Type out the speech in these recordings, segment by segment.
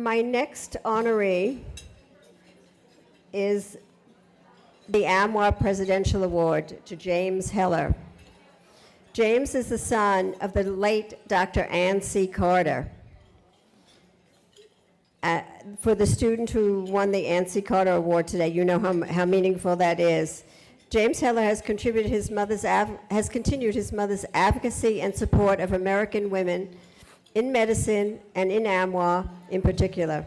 My next honoree is the AMWA Presidential Award to James Heller. James is the son of the late Dr. Ann C. Carter. For the student who won the Ann C. Carter Award today, you know how meaningful that is. James Heller has continued his mother's advocacy and support of American women in medicine and in AMWA in particular.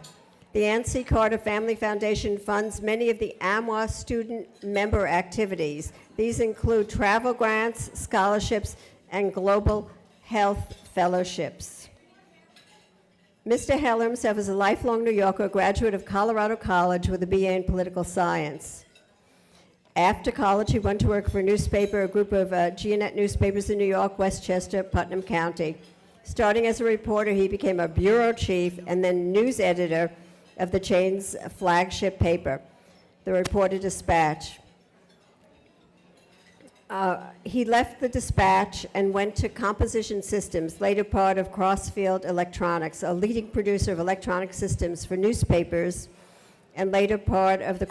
The Ann C. Carter Family Foundation funds many of the AMWA student member activities. These include travel grants, scholarships, and global health fellowships. Mr. Heller himself is a lifelong New Yorker, graduate of Colorado College with a BA in political science. After college, he went to work for a group of Gionet newspapers in New York, Westchester, Putnam County. Starting as a reporter, he became a bureau chief and then news editor of the chain's flagship paper, the Reporter-Dispatch. He left the Dispatch and went to Composition Systems, later part of Crossfield Electronics, a leading producer of electronic systems for newspapers, and later part of the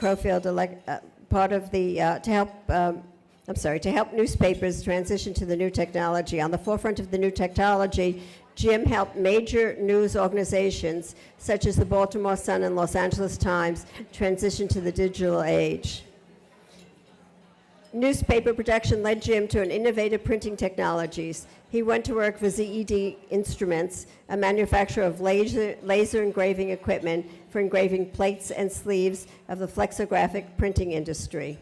to help newspapers transition to the new technology. On the forefront of the new technology, Jim helped major news organizations such as the Baltimore Sun and Los Angeles Times transition to the digital age. Newspaper production led Jim to an innovative printing technologies. He went to work for ZED Instruments, a manufacturer of laser engraving equipment for engraving plates and sleeves of the flexographic printing industry.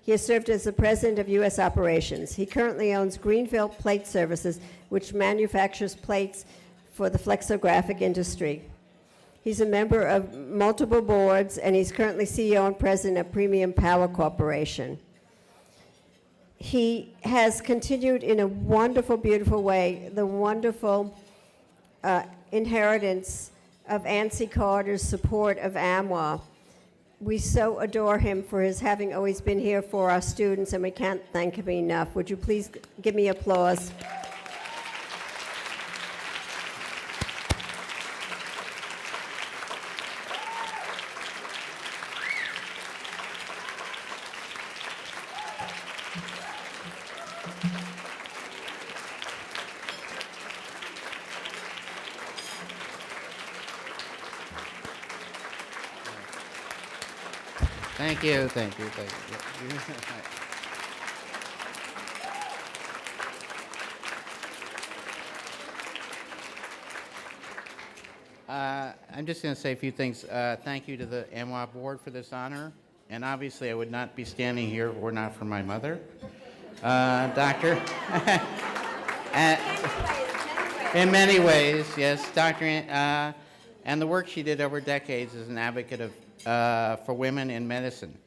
He has served as the president of U.S. operations. He currently owns Greenville Plate Services, which manufactures plates for the flexographic industry. He's a member of multiple boards, and he's currently CEO and president of Premium Power Corporation. He has continued in a wonderful, beautiful way the wonderful inheritance of Ann C. Carter's support of AMWA. We so adore him for his having always been here for our students, and we can't thank him enough. Would you please give me applause? Thank you, thank you. I'm just going to say a few things. Thank you to the AMWA board for this honor, and obviously I would not be standing here were not for my mother, Doctor. In many ways, yes, Dr. And the work she did over decades as an advocate of for women in medicine.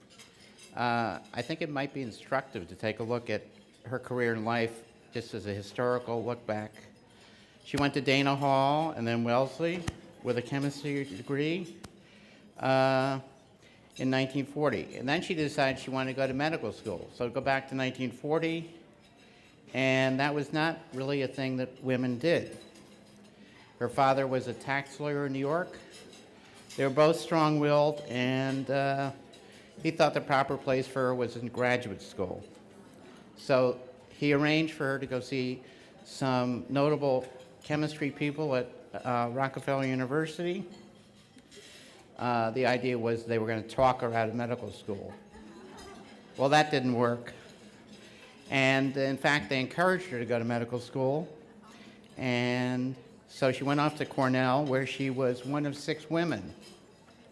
I think it might be instructive to take a look at her career in life just as a historical look back. She went to Dana Hall and then Wellesley with a chemistry degree in 1940. And then she decided she wanted to go to medical school. So go back to 1940, and that was not really a thing that women did. Her father was a tax lawyer in New York. They were both strong-willed, and he thought the proper place for her was in graduate school. So he arranged for her to go see some notable chemistry people at Rockefeller University. The idea was they were going to talk her out of medical school. Well, that didn't work. And in fact, they encouraged her to go to medical school. And so she went off to Cornell, where she was one of 6 women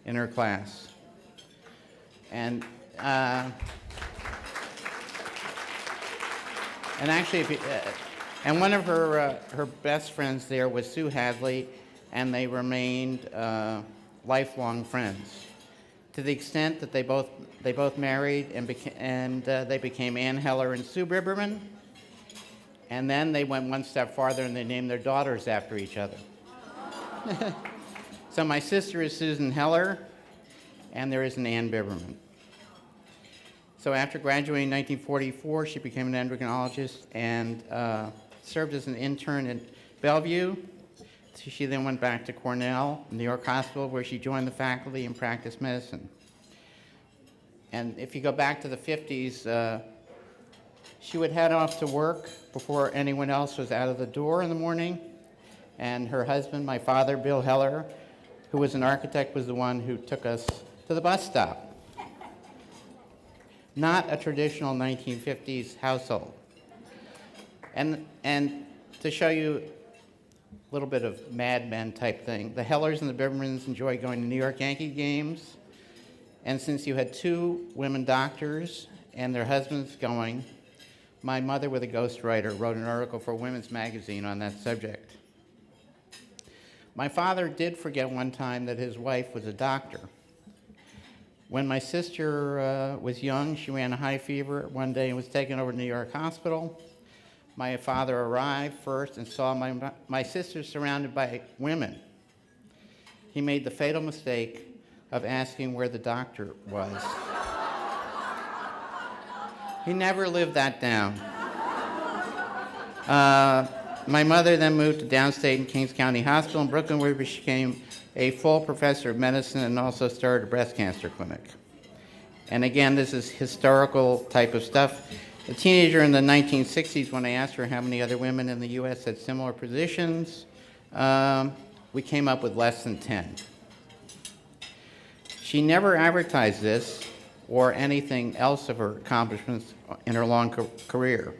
in her class. And actually, and one of her best friends there was Sue Hadley, and they remained lifelong friends, to the extent that they both married and they became Ann Heller and Sue Biberman. And then they went one step farther and they named their daughters after each other. So my sister is Susan Heller, and there is an Ann Biberman. So after graduating in 1944, she became an endocrinologist and served as an intern at Bellevue, She then went back to Cornell, New York Hospital, where she joined the faculty and practiced medicine. And if you go back to the 50s, she would head off to work before anyone else was out of the door in the morning. And her husband, my father, Bill Heller, who was an architect, was the one who took us to the bus stop. Not a traditional 1950s household. And to show you a little bit of Mad Men type thing, the Hellers and the Bibermans enjoyed going to New York Yankee games. And since you had two women doctors and their husbands going, my mother, with a ghostwriter, wrote an article for Women's Magazine on that subject. My father did forget one time that his wife was a doctor. When my sister was young, she ran a high fever one day and was taken over to New York Hospital. My father arrived first and saw my sister surrounded by women. He made the fatal mistake of asking where the doctor was. He never lived that down. My mother then moved to downstate in Kings County Hospital in Brooklyn, where she became a full professor of medicine and also started a breast cancer clinic. And again, this is historical type of stuff. A teenager in the 1960s, when I asked her how many other women in the U.S. had similar positions, we came up with less than 10. She never advertised this or anything else of her accomplishments in her long career.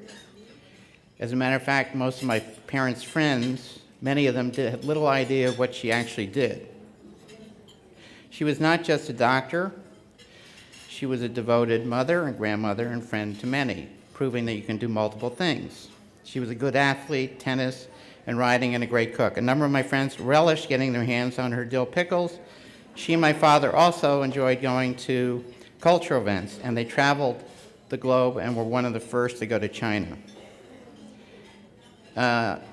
As a matter of fact, most of my parents' friends, many of them had little idea of what she actually did. She was not just a doctor, she was a devoted mother and grandmother and friend to many, proving that you can do multiple things. She was a good athlete, tennis, and riding, and a great cook. A number of my friends relished getting their hands on her dill pickles. She and my father also enjoyed going to cultural events, and they traveled the globe and were one of the first to go to China.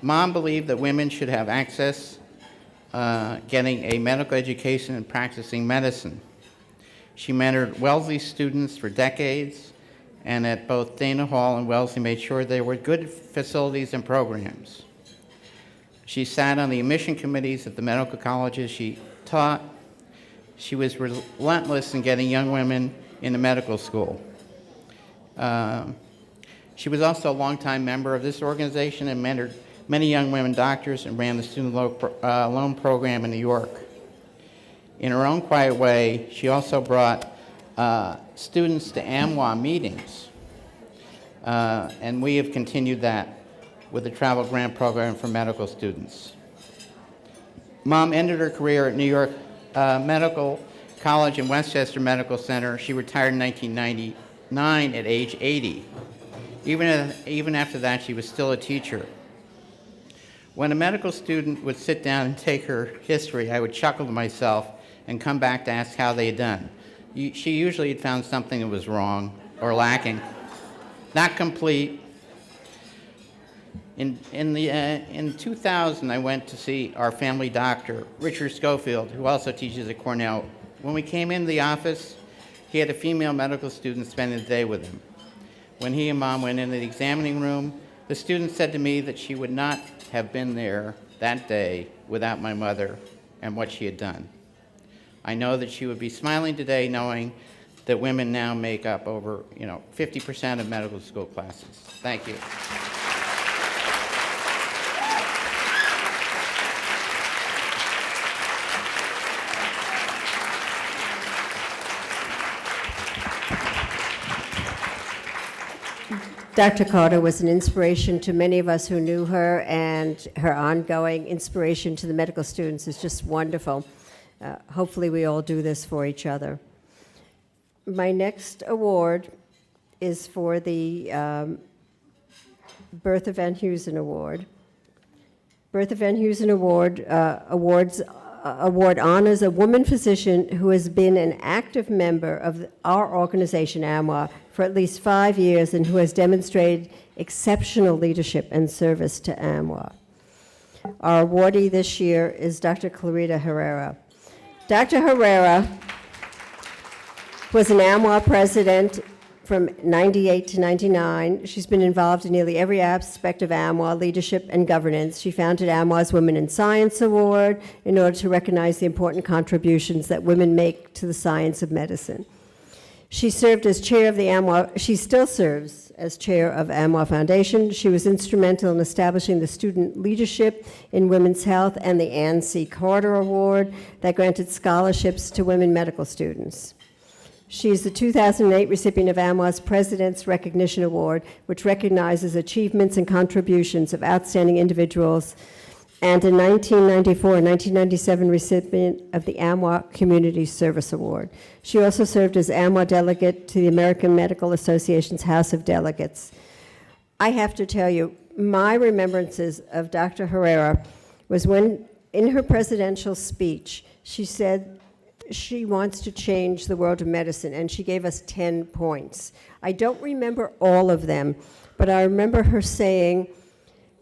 Mom believed that women should have access getting a medical education and practicing medicine. She mentored Wellesley students for decades, and at both Dana Hall and Wellesley made sure there were good facilities and programs. She sat on the admission committees at the medical colleges she taught. She was relentless in getting young women into medical school. She was also a longtime member of this organization and mentored many young women doctors and ran the student loan program in New York. In her own quiet way, she also brought students to AMWA meetings. And we have continued that with the travel grant program for medical students. Mom ended her career at New York Medical College and Westchester Medical Center. She retired in 1999 at age 80. Even after that, she was still a teacher. When a medical student would sit down and take her history, I would chuckle to myself and come back to ask how they had done. She usually had found something that was wrong or lacking, not complete. In 2000, I went to see our family doctor, Richard Schofield, who also teaches at Cornell. When we came into the office, he had a female medical student spending the day with him. When he and Mom went into the examining room, the student said to me that she would not have been there that day without my mother and what she had done. I know that she would be smiling today knowing that women now make up over 50% of medical school classes. Thank you. Dr. Carter was an inspiration to many of us who knew her, and her ongoing inspiration to the medical students is just wonderful. Hopefully we all do this for each other. My next award is for the Bertha Van Heusen Award. Bertha Van Heusen Award honors a woman physician who has been an active member of our organization, AMWA, for at least 5 years and who has demonstrated exceptional leadership and service to AMWA. Our awardee this year is Dr. Clarita Herrera. Dr. Herrera was an AMWA president from 98 to 99. She's been involved in nearly every aspect of AMWA, leadership and governance. She founded AMWA's Women in Science Award in order to recognize the important contributions that women make to the science of medicine. She served as chair of the AMWA, she still serves as chair of AMWA Foundation. She was instrumental in establishing the Student Leadership in Women's Health and the Ann C. Carter Award that granted scholarships to women medical students. She is the 2008 recipient of AMWA's President's Recognition Award, which recognizes achievements and contributions of outstanding individuals, and a 1994 and 1997 recipient of the AMWA Community Service Award. She also served as AMWA delegate to the American Medical Association's House of Delegates. I have to tell you, my remembrances of Dr. Herrera was when, in her presidential speech, she said she wants to change the world of medicine, and she gave us 10 points. I don't remember all of them, but I remember her saying,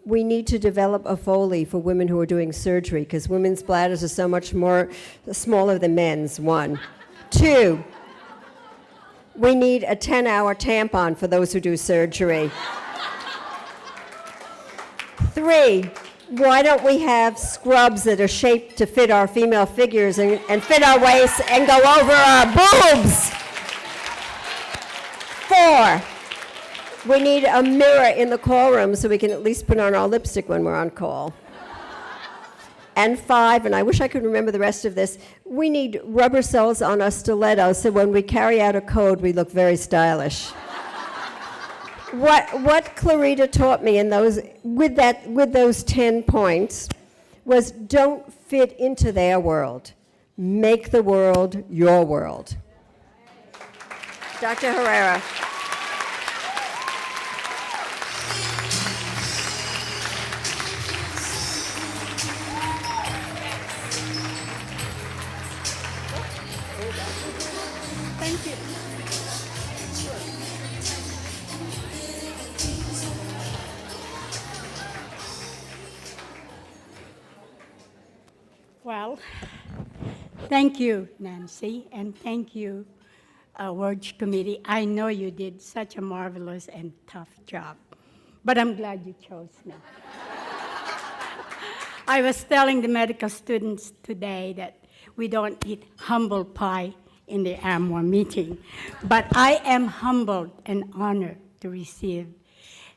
we need to develop a Foley for women who are doing surgery, because women's bladders are so much more smaller than men's, 1. 2, we need a 10-hour tampon for those who do surgery. 3, why don't we have scrubs that are shaped to fit our female figures and fit our waists and go over our boobs? 4, we need a mirror in the call room so we can at least put on our lipstick when we're on call. And 5, and I wish I could remember the rest of this, we need rubber soles on our stilettos so when we carry out a code, we look very stylish. What Clarita taught me in those, with those 10 points was don't fit into their world. Make the world your world. Dr. Herrera. Thank you. Well, thank you, Nancy, and thank you, Awards Committee. I know you did such a marvelous and tough job, but I'm glad you chose me. I was telling the medical students today that we don't eat humble pie in the AMWA meeting, but I am humbled and honored to receive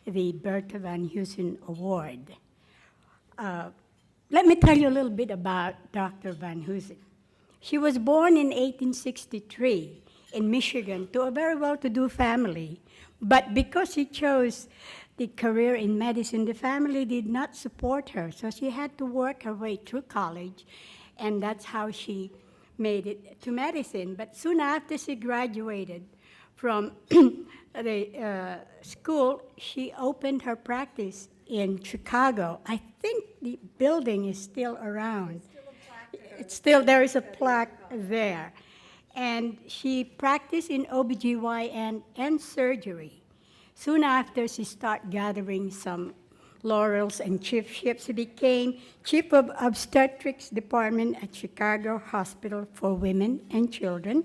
the Bertha Van Heusen Award. Let me tell you a little bit about Dr. Van Heusen. She was born in 1863 in Michigan to a very well-to-do family, but because she chose the career in medicine, the family did not support her, so she had to work her way through college, and that's how she made it to medicine. But soon after she graduated from the school, she opened her practice in Chicago. I think the building is still around. It's still, there is a plaque there. And she practiced in OBGYN and surgery. Soon after, she started gathering some laurels and chiefships. She became chief of obstetrics department at Chicago Hospital for Women and Children,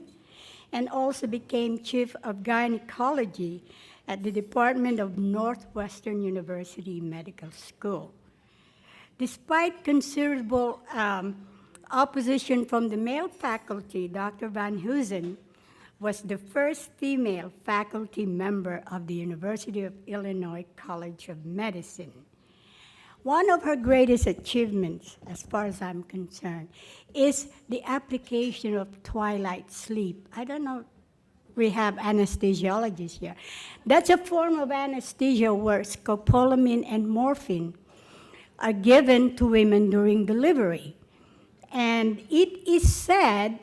and also became chief of gynecology at the Department of Northwestern University Medical School. Despite considerable opposition from the male faculty, Dr. Van Heusen was the first female faculty member of the University of Illinois College of Medicine. One of her greatest achievements, as far as I'm concerned, is the application of twilight sleep. I don't know, we have anesthesiologists here. That's a form of anesthesia where scopolamine and morphine are given to women during delivery. And it is said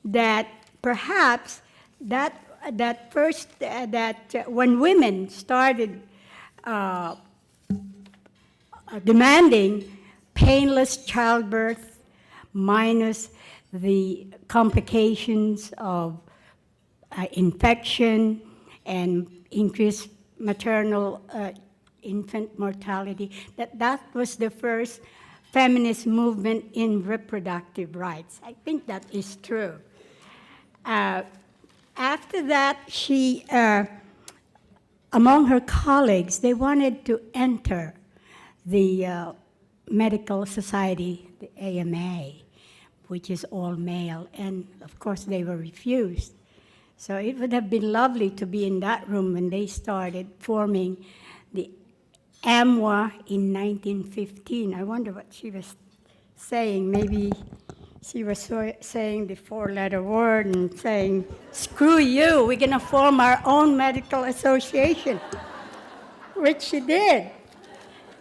that perhaps that when women started demanding painless childbirth minus the complications of infection and increased maternal infant mortality, that was the first feminist movement in reproductive rights. I think that is true. After that, she, among her colleagues, they wanted to enter the medical society, the AMA, which is all male, and of course they were refused. So it would have been lovely to be in that room when they started forming the AMWA in 1915. I wonder what she was saying. Maybe she was saying the four-letter word and saying, "Screw you, we're going to form our own medical association," which she did.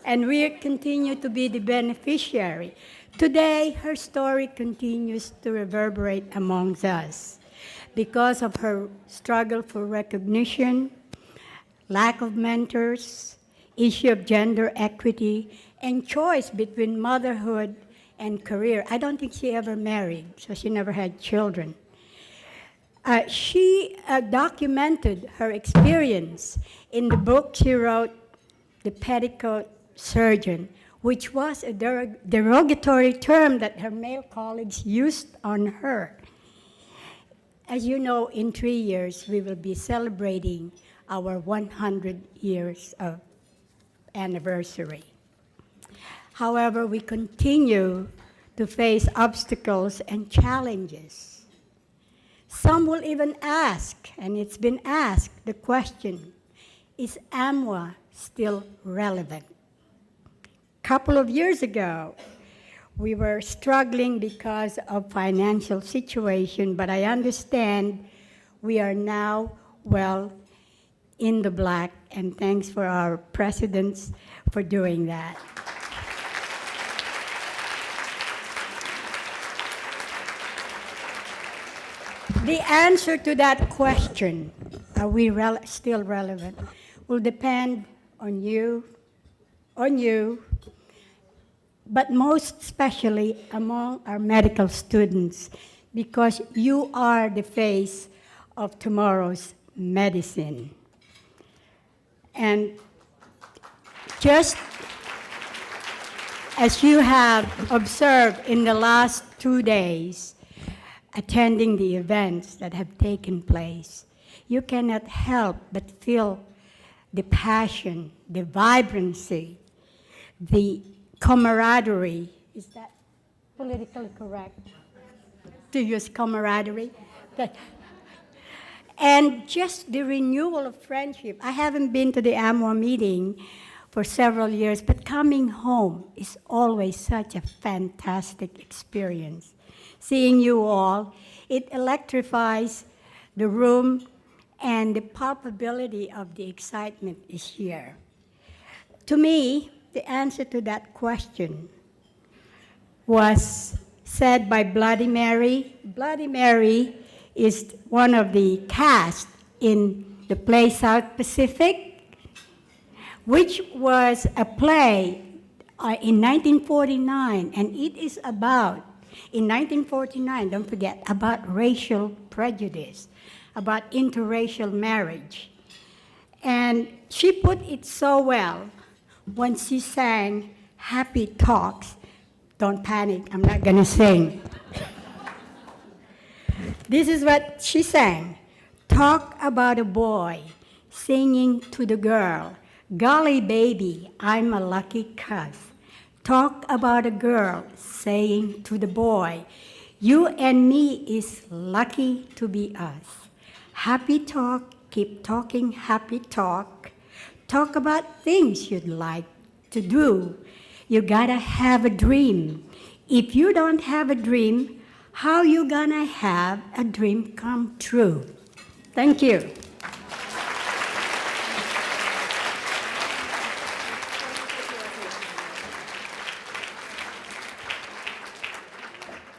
And we continue to be the beneficiary. Today, her story continues to reverberate amongst us because of her struggle for recognition, lack of mentors, issue of gender equity, and choice between motherhood and career. I don't think she ever married, so she never had children. She documented her experience in the book she wrote, The Petticoat Surgeon, which was a derogatory term that her male colleagues used on her. As you know, in 3 years, we will be celebrating our 100 years of anniversary. However, we continue to face obstacles and challenges. Some will even ask, and it's been asked, the question, is AMWA still relevant? A couple of years ago, we were struggling because of financial situation, but I understand we are now well in the black, and thanks for our presidents for doing that. The answer to that question, are we still relevant, will depend on you, but most especially among our medical students, because you are the face of tomorrow's medicine. And just as you have observed in the last 2 days, attending the events that have taken place, you cannot help but feel the passion, the vibrancy, the camaraderie. Is that politically correct to use camaraderie? And just the renewal of friendship. I haven't been to the AMWA meeting for several years, but coming home is always such a fantastic experience. Seeing you all, it electrifies the room, and the palpability of the excitement is here. To me, the answer to that question was said by Bloody Mary. Bloody Mary is one of the cast in the play South Pacific, which was a play in 1949, and it is about, in 1949, don't forget, about racial prejudice, about interracial marriage. And she put it so well when she sang Happy Talks. Don't panic, I'm not gonna sing. This is what she sang. Talk about a boy singing to the girl, golly baby, I'm a lucky cuss. Talk about a girl saying to the boy, you and me is lucky to be us. Happy talk, keep talking happy talk. Talk about things you'd like to do. You gotta have a dream. If you don't have a dream, how you gonna have a dream come true? Thank you.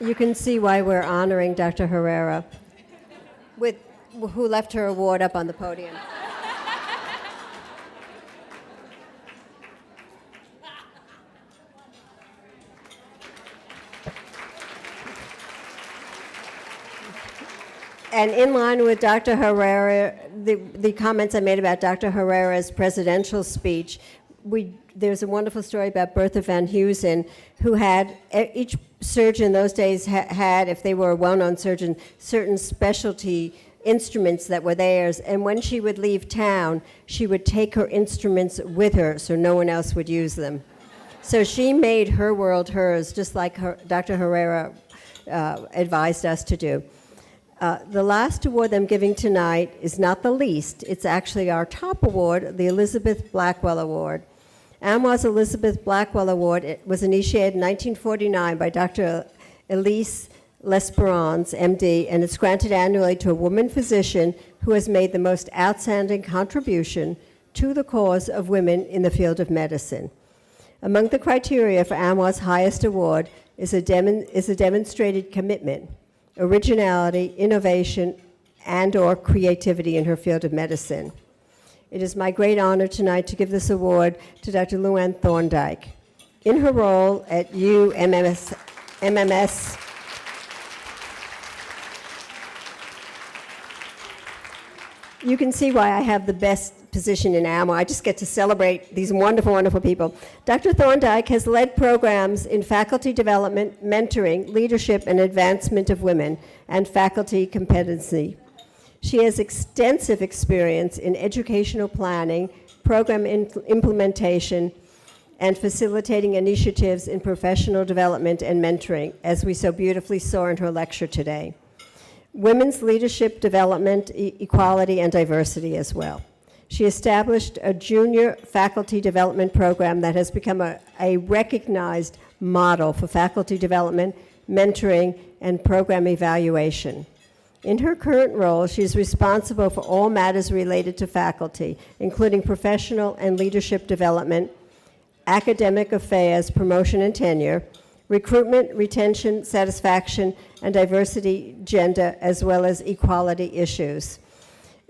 You can see why we're honoring Dr. Herrera, who left her award up on the podium. And in line with Dr. Herrera, the comments I made about Dr. Herrera's presidential speech, there's a wonderful story about Bertha Van Heusen, who had, each surgeon those days had, if they were a well-known surgeon, certain specialty instruments that were theirs, and when she would leave town, she would take her instruments with her so no one else would use them. So she made her world hers, just like Dr. Herrera advised us to do. The last award I'm giving tonight is not the least. It's actually our top award, the Elizabeth Blackwell Award. AMWA's Elizabeth Blackwell Award, it was initiated in 1949 by Dr. Elise L'Esperance, MD, and it's granted annually to a woman physician who has made the most outstanding contribution to the cause of women in the field of medicine. Among the criteria for AMWA's highest award is a demonstrated commitment, originality, innovation, and/or creativity in her field of medicine. It is my great honor tonight to give this award to Dr. Luann Thorndike. In her role at MMS, you can see why I have the best position in AMWA. I just get to celebrate these wonderful, wonderful people. Dr. Thorndike has led programs in faculty development, mentoring, leadership, and advancement of women, and faculty competency. She has extensive experience in educational planning, program implementation, and facilitating initiatives in professional development and mentoring, as we so beautifully saw in her lecture today. Women's leadership development, equality, and diversity as well. She established a junior faculty development program that has become a recognized model for faculty development, mentoring, and program evaluation. In her current role, she is responsible for all matters related to faculty, including professional and leadership development, academic affairs, promotion and tenure, recruitment, retention, satisfaction, and diversity, gender, as well as equality issues.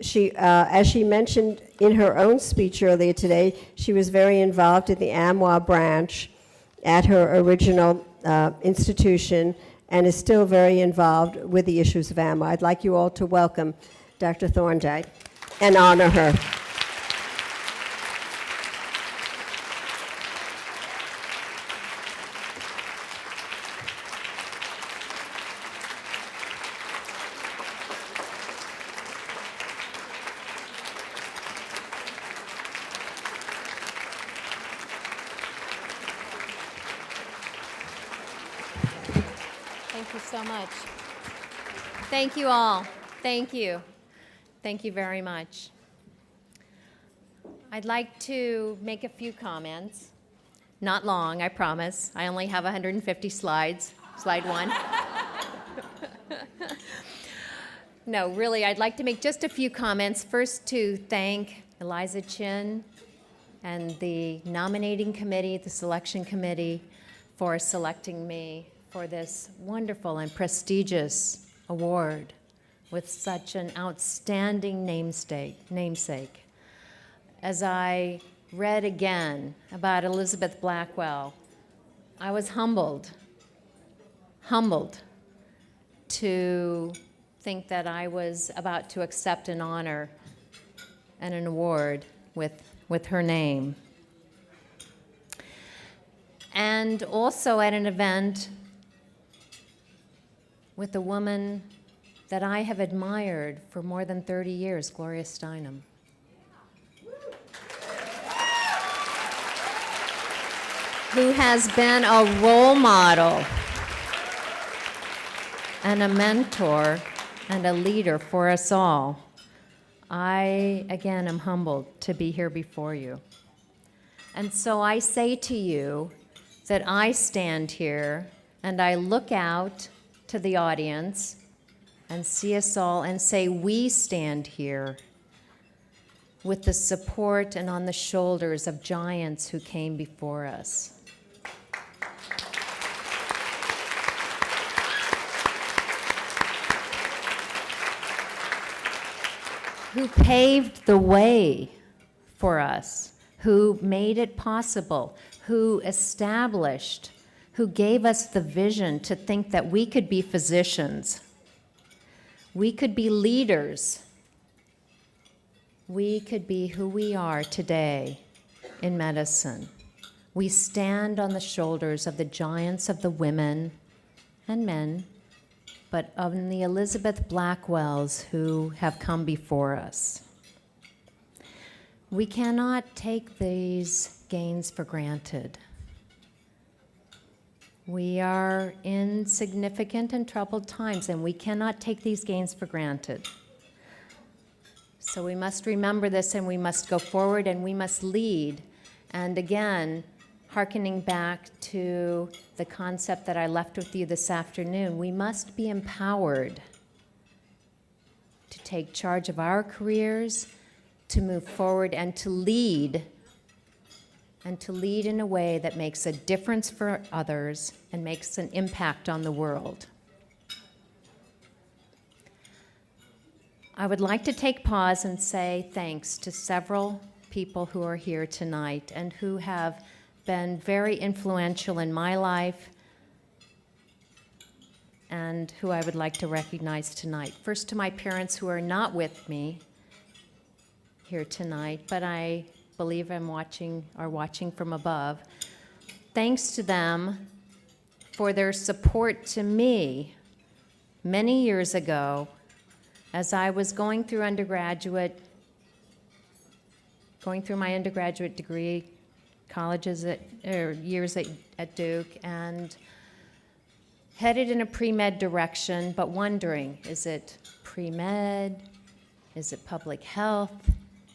She, as she mentioned in her own speech earlier today, she was very involved in the AMWA branch at her original institution and is still very involved with the issues of AMWA. I'd like you all to welcome Dr. Thorndike and honor her. Thank you so much. Thank you all. Thank you. Thank you very much. I'd like to make a few comments. Not long, I promise. I only have 150 slides. Slide one. No, really, I'd like to make just a few comments. First, to thank Eliza Chin and the nominating committee, the selection committee, for selecting me for this wonderful and prestigious award with such an outstanding namesake. As I read again about Elizabeth Blackwell, I was humbled to think that I was about to accept an honor and an award with her name. And also at an event with a woman that I have admired for more than 30 years, Gloria Steinem. Who has been a role model and a mentor and a leader for us all. I, again, am humbled to be here before you. And so I say to you that I stand here and I look out to the audience and see us all and say, we stand here with the support and on the shoulders of giants who came before us. Who paved the way for us, who made it possible, who established, who gave us the vision to think that we could be physicians, we could be leaders, we could be who we are today in medicine. We stand on the shoulders of the giants of the women and men but on the Elizabeth Blackwells who have come before us. We cannot take these gains for granted. We are in significant and troubled times, and we cannot take these gains for granted. So we must remember this, and we must go forward, and we must lead. And again, hearkening back to the concept that I left with you this afternoon, we must be empowered to take charge of our careers, to move forward, and to lead in a way that makes a difference for others and makes an impact on the world. I would like to take pause and say thanks to several people who are here tonight and who have been very influential in my life and who I would like to recognize tonight. First, to my parents who are not with me here tonight, but I believe are watching from above. Thanks to them for their support to me many years ago as I was going through my undergraduate degree, years at Duke, and headed in a pre-med direction, but wondering, is it pre-med? Is it public health?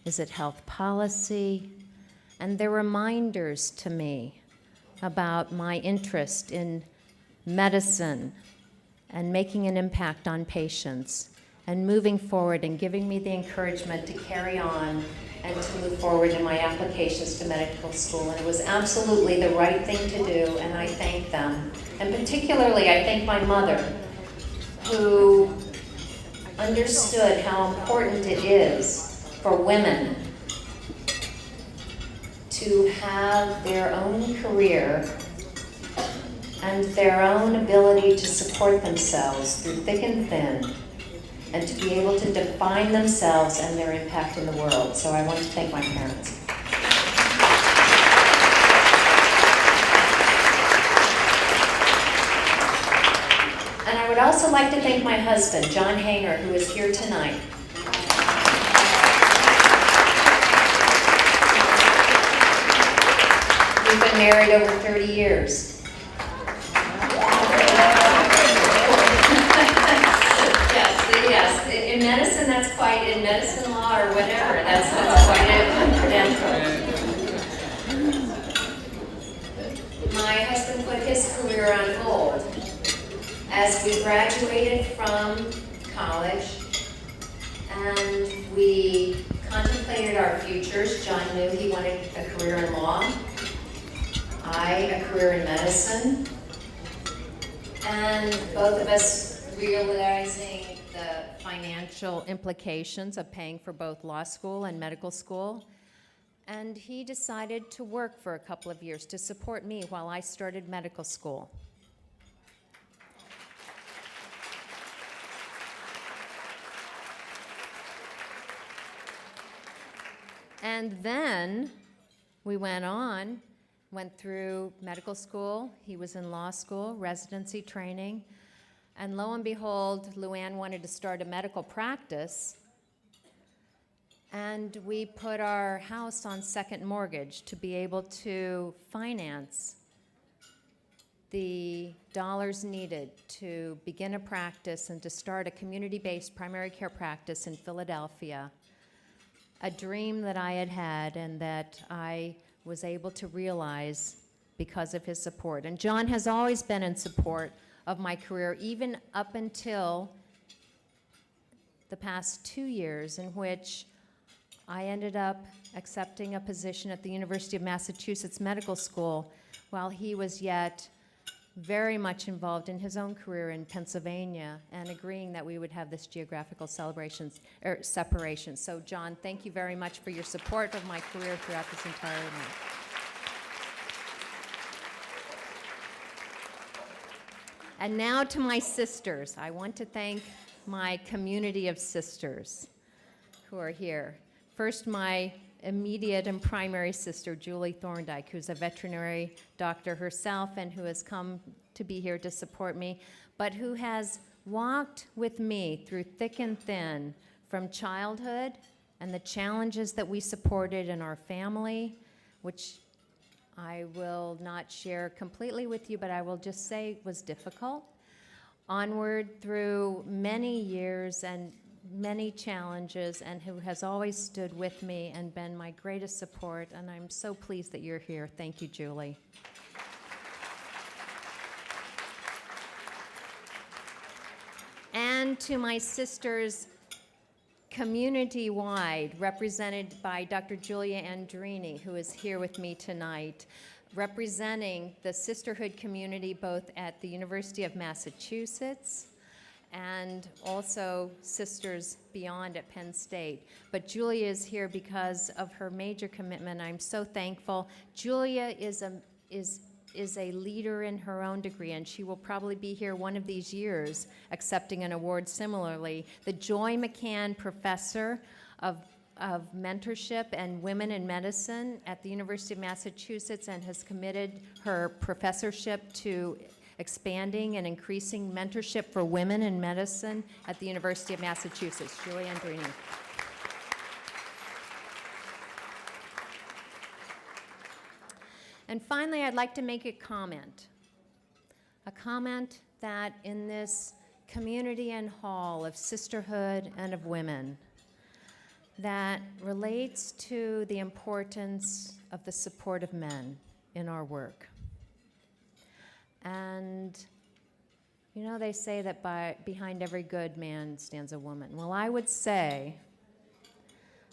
Is it health policy? And they're reminders to me about my interest in medicine and making an impact on patients and moving forward and giving me the encouragement to carry on and to move forward in my applications to medical school. And it was absolutely the right thing to do, and I thank them. And particularly, I thank my mother, who understood how important it is for women to have their own career and their own ability to support themselves through thick and thin, and to be able to define themselves and their impact in the world. So I want to thank my parents. And I would also like to thank my husband, John Hanger, who is here tonight. We've been married over 30 years. Yes. In medicine, that's quite, in medicine law or whatever, that's quite a credential. My husband put his career on hold. As we graduated from college and we contemplated our futures, John knew he wanted a career in law, I a career in medicine, and both of us realizing the financial implications of paying for both law school and medical school. And he decided to work for a couple of years to support me while I started medical school. And then we went through medical school. He was in law school, residency training. And lo and behold, Luann wanted to start a medical practice. And we put our house on second mortgage to be able to finance the dollars needed to begin a practice and to start a community-based primary care practice in Philadelphia. A dream that I had had and that I was able to realize because of his support. And John has always been in support of my career, even up until the past 2 years, in which I ended up accepting a position at the University of Massachusetts Medical School while he was yet very much involved in his own career in Pennsylvania and agreeing that we would have this geographical separation. So John, thank you very much for your support of my career throughout this entire night. And now to my sisters. I want to thank my community of sisters who are here. First, my immediate and primary sister, Julie Thorndike, who's a veterinary doctor herself and who has come to be here to support me, but who has walked with me through thick and thin from childhood and the challenges that we supported in our family, which I will not share completely with you, but I will just say was difficult, onward through many years and many challenges, and who has always stood with me and been my greatest support, and I'm so pleased that you're here. Thank you, Julie. And to my sisters community-wide, represented by Dr. Julia Andrini, who is here with me tonight, representing the sisterhood community both at the University of Massachusetts and also sisters beyond at Penn State. But Julia is here because of her major commitment. I'm so thankful. Julia is a leader in her own degree, and she will probably be here one of these years accepting an award similarly. The Joy McCann Professor of Mentorship and Women in Medicine at the University of Massachusetts, and has committed her professorship to expanding and increasing mentorship for women in medicine at the University of Massachusetts, Julie Andrini. And finally, I'd like to make a comment that in this community and hall of sisterhood and of women, that relates to the importance of the support of men in our work. And, you know, they say that behind every good man stands a woman. Well, I would say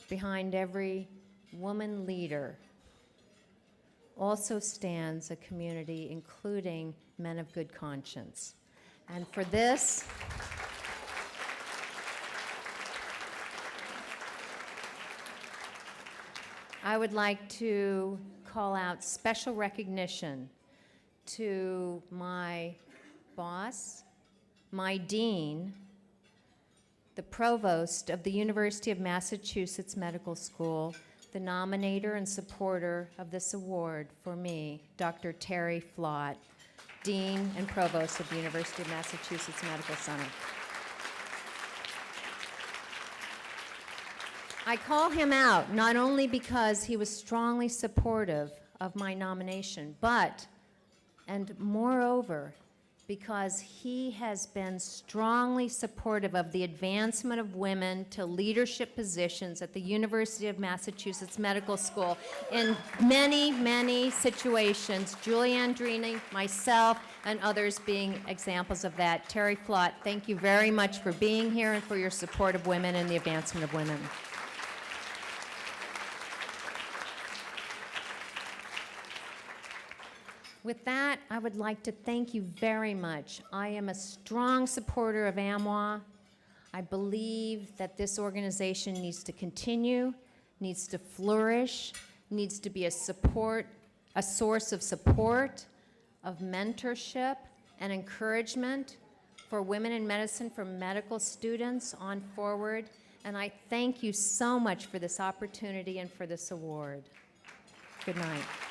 behind every woman leader also stands a community including men of good conscience. And for this, I would like to call out special recognition to my boss, my dean, the provost of the University of Massachusetts Medical School, the nominator and supporter of this award for me, Dr. Terry Flott, Dean and Provost of the University of Massachusetts Medical Center. I call him out not only because he was strongly supportive of my nomination, but, and moreover, because he has been strongly supportive of the advancement of women to leadership positions at the University of Massachusetts Medical School in many, many situations. Julie Andrini, myself, and others being examples of that. Terry Flott, thank you very much for being here and for your support of women and the advancement of women. With that, I would like to thank you very much. I am a strong supporter of AMWA. I believe that this organization needs to continue, needs to flourish, needs to be a source of support, of mentorship and encouragement for women in medicine, for medical students on forward. And I thank you so much for this opportunity and for this award. Good night.